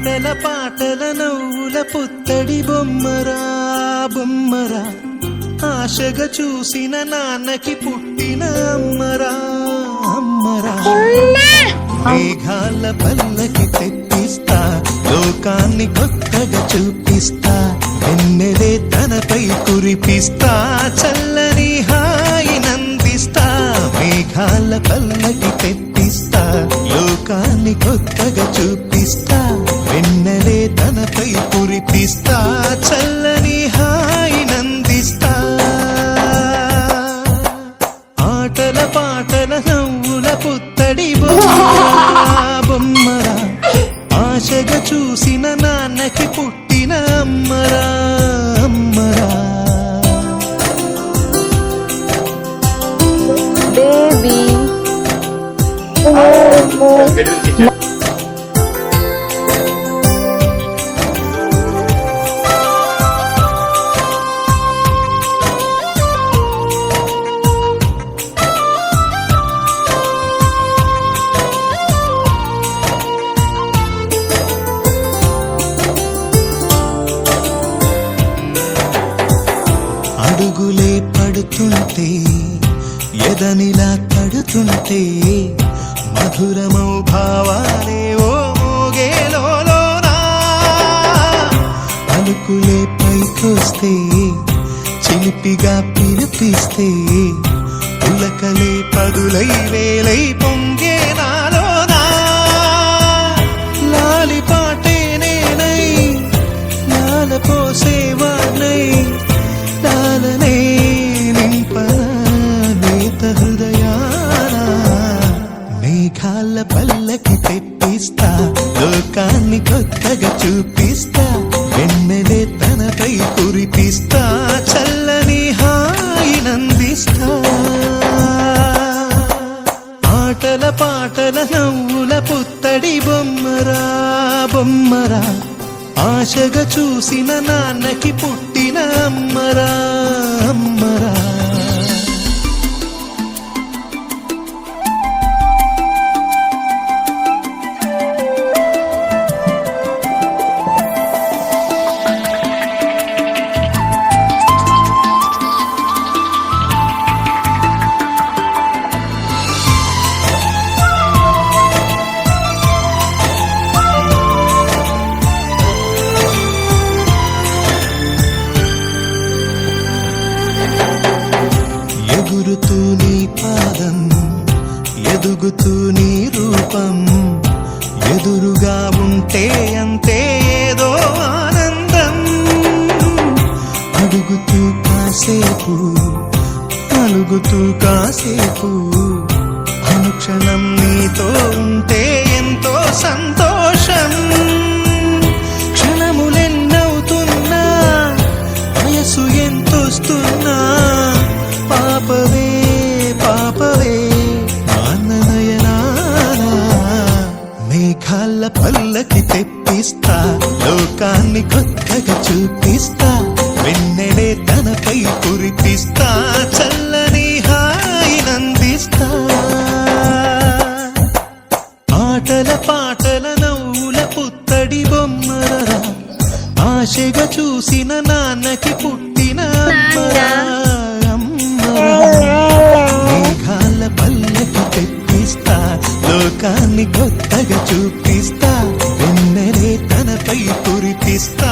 ఆటల పాటల నవ్వుల పుత్తడి బొమ్మరా బొమ్మరా, ఆశగా చూసిన నాన్నకి పుట్టిన అమ్మరా అమ్మరా. మేఘాల పల్లకి తెప్పిస్తా, లోకాన్ని కొత్తగా చూపిస్తా, వెన్నెలే తనపై కురిపిస్తా, చల్లని హాయి నందిస్తా. మేఘాల పల్లకి తెప్పిస్తా, లోకాన్ని కొత్తగా చూపిస్తా, వెన్నెలే తనపై కురిపిస్తా, చల్లని హాయి నందిస్తా. ఆటల పాటల నవ్వుల పుత్తడి బొమ్మరా బొమ్మరా, ఆశగా చూసిన నాన్నకి పుట్టిన అమ్మరా అమ్మరా. బేబీ అడుగులే పడుతుంటే ఎదనిలా తడుతుంటే, మధురమౌ భావాలే ఓ మోగేలోనా. పలుకులే పైకొస్తే చిలిపిగా పిలిపిస్తే, పులకలే పదులై వేలై పొంగే నాలోనా. లాలి పాటే నేనై లాల పోసేవాణ్ణై, లాలనే నింపనేత హృదయాన. మేఘాల పల్లకి తెప్పిస్తా, లోకాన్ని కొత్తగా చూపిస్తా, వెన్నెలే తనపై కురిపిస్తా, చల్లని హాయి నందిస్తా. ఆటల పాటల నవ్వుల పుత్తడి బొమ్మరా బొమ్మరా, ఆశగా చూసిన నాన్నకి పుట్టిన అమ్మరా అమ్మరా. ఎగురుతూ నీ పాదం, ఎదుగుతూ నీ రూపం, ఎదురుగా ఉంటే అంతే ఏదో ఆనందం. అడుగుతూ కాసేపు, అలుగుతూ కాసేపు, అనుక్షణం నీతో ఉంటే ఎంతో సంతోషం. క్షణములెన్నవుతున్నా, వయసు ఎంతొస్తున్నా, పాపవే పాపవే నాన్ననయనానా. మేఘాల పల్లకి తెప్పిస్తా, లోకాన్ని కొత్తగా చూపిస్తా, వెన్నెలే తనపై కురిపిస్తా, చల్లని హాయి నందిస్తా. ఆటల పాటల నవ్వుల పుత్తడి బొమ్మరా, ఆశగా చూసిన నాన్నకి పుట్టిన అమ్మరా అమ్మరా. మేఘాల పల్లకి తెప్పిస్తా, లోకాన్ని కొత్తగా చూపిస్తా, వెన్నెలే తనపై కురిపిస్తా.